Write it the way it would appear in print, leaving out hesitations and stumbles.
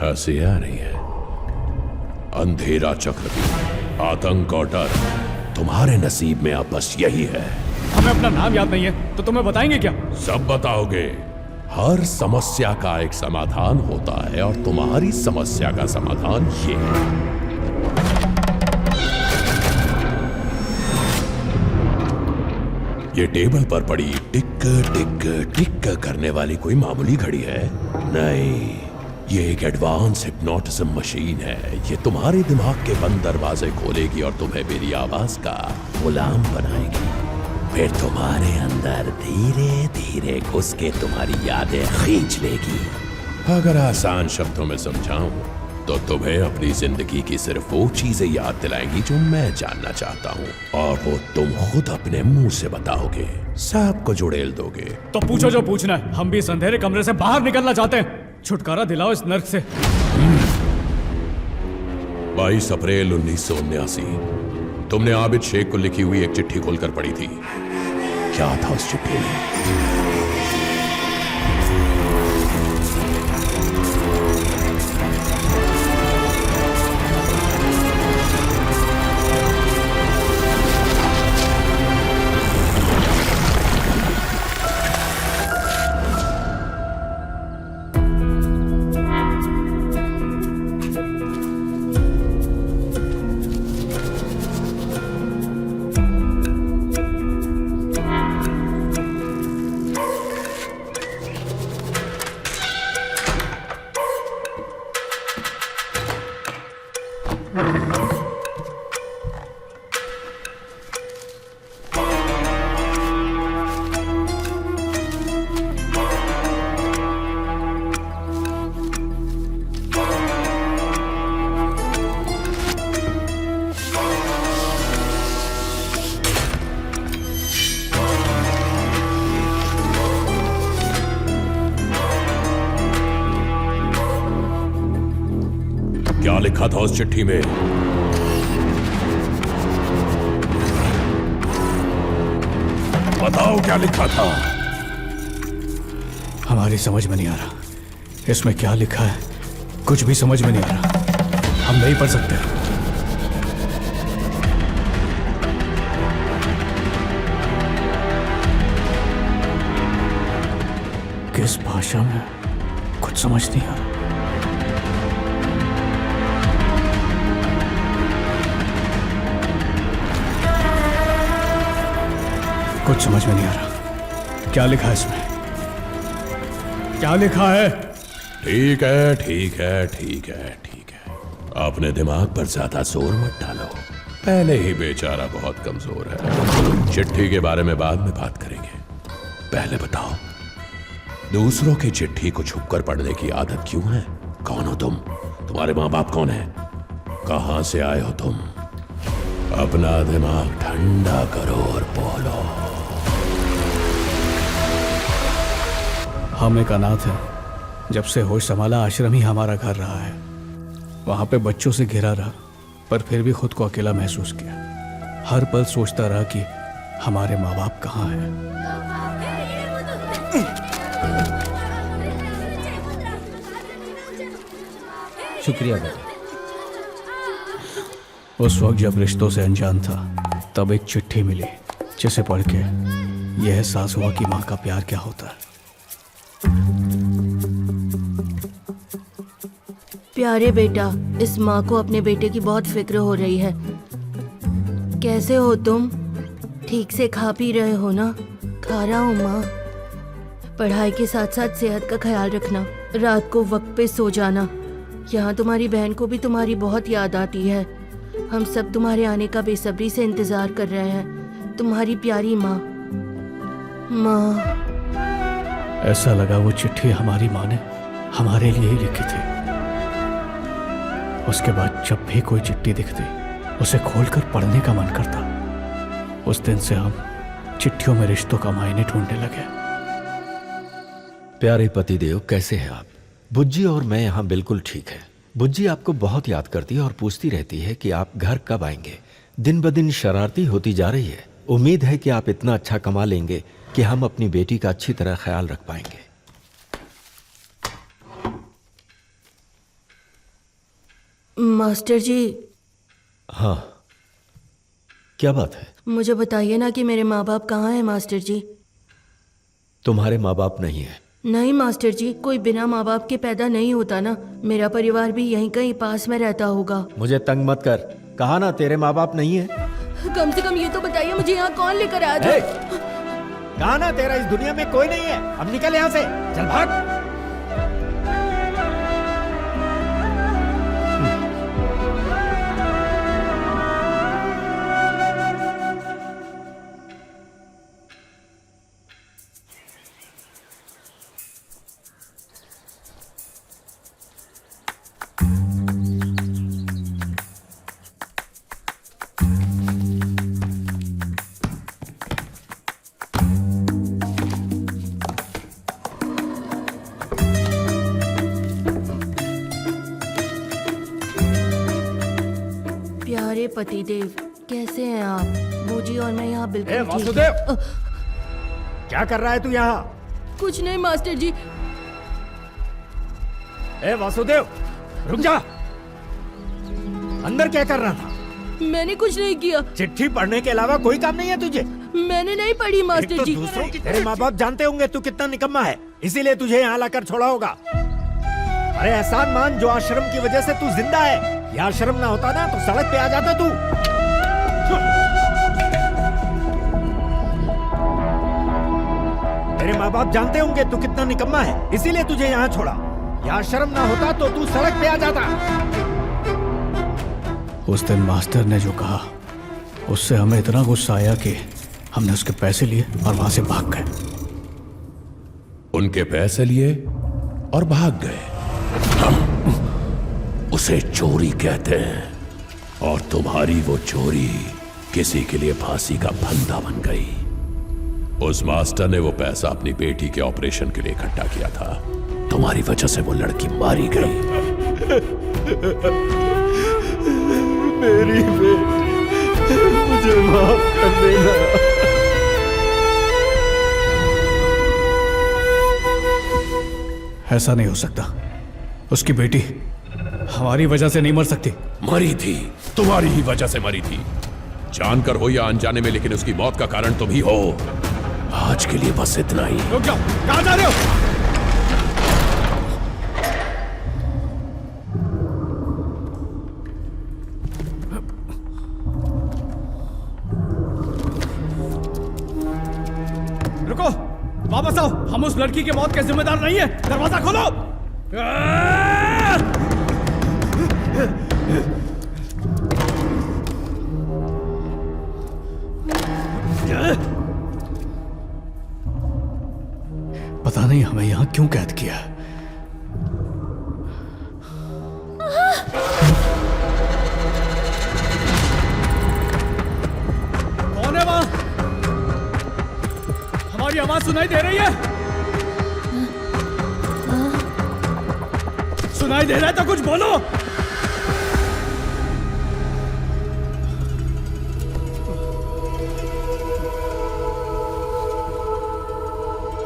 हंसी आ रही है। अंधेरा चक्रव्यूह, आतंक और डर तुम्हारे नसीब में अब बस यही है। हमें अपना नाम याद नहीं है तो तुम्हें बताएंगे क्या? सब बताओगे। हर समस्या का एक समाधान होता है और तुम्हारी समस्या का समाधान ये है। ये टेबल पर पड़ी टिक टिक टिक करने वाली कोई मामूली घड़ी है नहीं, ये एक एडवांस हिप्नोटिज्म मशीन है। ये तुम्हारे दिमाग के बंद दरवाजे खोलेगी और तुम्हें मेरी आवाज का गुलाम बनाएगी। फिर तुम्हारे अंदर धीरे धीरे घुस के तुम्हारी यादें खींच लेगी। अगर आसान शब्दों में समझाऊं तो तुम्हें अपनी जिंदगी की सिर्फ वो चीजें याद दिलाएंगी जो मैं जानना चाहता हूँ, और वो तुम खुद अपने मुंह से बताओगे, सब को जुड़ेल दोगे। तो पूछो जो पूछना है। हम भी इस अंधेरे कमरे से बाहर निकलना चाहते हैं। छुटकारा दिलाओ इस नर्क से। 22 अप्रैल 1979 तुमने आबिद शेख को लिखी हुई एक चिट्ठी खोलकर पढ़ी थी। क्या था उस चिट्ठी में? क्या लिखा था उस चिट्ठी में? बताओ क्या लिखा था? हमारी समझ में नहीं आ रहा इसमें क्या लिखा है। कुछ भी समझ में नहीं आ रहा। हम नहीं पढ़ सकते। किस भाषा में? कुछ समझ नहीं आ रहा। कुछ समझ में नहीं आ रहा। क्या लिखा है इसमें? क्या लिखा है? ठीक है ठीक है ठीक है ठीक है, अपने दिमाग पर ज्यादा जोर मत डालो। पहले ही बेचारा बहुत कमजोर है। चिट्ठी के बारे में बाद में बात करेंगे। पहले बताओ, दूसरों की चिट्ठी को छुपकर पढ़ने की आदत क्यों है? कौन हो तुम? तुम्हारे माँ बाप कौन है? कहां से आए हो तुम? अपना दिमाग ठंडा करो और बोलो। हम एक अनाथ हैं। जब से होश संभाला आश्रम ही हमारा घर रहा है। वहां पे बच्चों से घिरा रहा, पर फिर भी खुद को अकेला महसूस किया। हर पल सोचता रहा कि हमारे माँ बाप कहाँ हैं। शुक्रिया बेटा। उस वक्त जब रिश्तों से अनजान था, तब एक चिट्ठी मिली जिसे पढ़ के यह एहसास हुआ कि माँ का प्यार क्या होता है। प्यारे बेटा, इस माँ को अपने बेटे की बहुत फिक्र हो रही है। कैसे हो तुम? ठीक से खा पी रहे हो ना? खा रहा हूँ माँ। पढ़ाई के साथ साथ सेहत का ख्याल रखना। रात को वक्त पे सो जाना। यहाँ तुम्हारी बहन को भी तुम्हारी बहुत याद आती है। हम सब तुम्हारे आने का बेसब्री से इंतजार कर रहे हैं। तुम्हारी प्यारी माँ। माँ। ऐसा लगा वो चिट्ठी हमारी माँ ने हमारे लिए ही लिखी थी। उसके बाद जब भी कोई चिट्ठी दिखती, उसे खोलकर पढ़ने का मन करता। उस दिन से हम चिट्ठियों में रिश्तों का मायने ढूंढने लगे। प्यारे पतिदेव, कैसे हैं आप? बुज्जी और मैं यहाँ बिल्कुल ठीक है। बुज्जी आपको बहुत याद करती है और पूछती रहती है कि आप घर कब आएंगे। दिन ब दिन शरारती होती जा रही है। उम्मीद है कि आप इतना अच्छा कमा लेंगे कि हम अपनी बेटी का अच्छी तरह ख्याल रख पाएंगे। मास्टर जी, हाँ, क्या बात है? मुझे बताइए ना कि मेरे माँ बाप कहाँ हैं मास्टर जी। तुम्हारे माँ बाप नहीं है? नहीं मास्टर जी, कोई बिना माँ बाप के पैदा नहीं होता ना। मेरा परिवार भी यहीं कहीं पास में रहता होगा। मुझे तंग मत कर। कहा ना तेरे माँ बाप नहीं है। कम से कम ये तो बताइए मुझे यहाँ कौन लेकर आया था। कहा ना तेरा इस दुनिया में कोई नहीं है। अब निकल यहाँ से, चल भाग। प्यारे पतिदेव, कैसे हैं आप? बूजी और मैं यहाँ बिल्कुल ठीक वासुदेव, हैं। क्या कर रहा है तू यहाँ? कुछ नहीं मास्टर जी। ए वासुदेव, रुक जा। अंदर क्या कर रहा था? मैंने कुछ नहीं किया। चिट्ठी पढ़ने के अलावा कोई काम नहीं है तुझे? मैंने नहीं पढ़ी मास्टर एक तो जी। दूसरों की तेरे माँ बाप जानते होंगे तू कितना निकम्मा है, इसीलिए तुझे यहाँ लाकर छोड़ा होगा। अरे एहसान मान, जो आश्रम की वजह से तू जिंदा है। ये आश्रम ना होता ना तो सड़क पे आ जाता तू। तेरे माँ बाप जानते होंगे तू कितना निकम्मा है, इसीलिए तुझे यहाँ छोड़ा। ये आश्रम ना होता तो तू सड़क पे आ जाता। उस दिन मास्टर ने जो कहा उससे हमें इतना गुस्सा आया कि हमने उसके पैसे लिए और वहां से भाग गए। उनके पैसे लिए और भाग गए। हम उसे चोरी कहते हैं और तुम्हारी वो चोरी किसी के लिए फांसी का फंदा बन गई। उस मास्टर ने वो पैसा अपनी बेटी के ऑपरेशन के लिए इकट्ठा किया था। तुम्हारी वजह से वो लड़की मारी गई। मेरी बेटी, मुझे माफ कर देना। ऐसा नहीं हो सकता। उसकी बेटी हमारी वजह से नहीं मर सकती। मरी थी, तुम्हारी ही वजह से मरी थी। जानकर हो या अनजाने में, लेकिन उसकी मौत का कारण तुम ही हो। आज के लिए बस इतना ही। रुक जाओ, कहां जा रहे हो? रुको, वापस आओ। हम उस लड़की की मौत के जिम्मेदार नहीं है। दरवाजा खोलो। पता नहीं हमें यहां क्यों कैद किया। कौन है वहां? हमारी आवाज सुनाई दे रही है? सुनाई दे रहा है तो कुछ बोलो।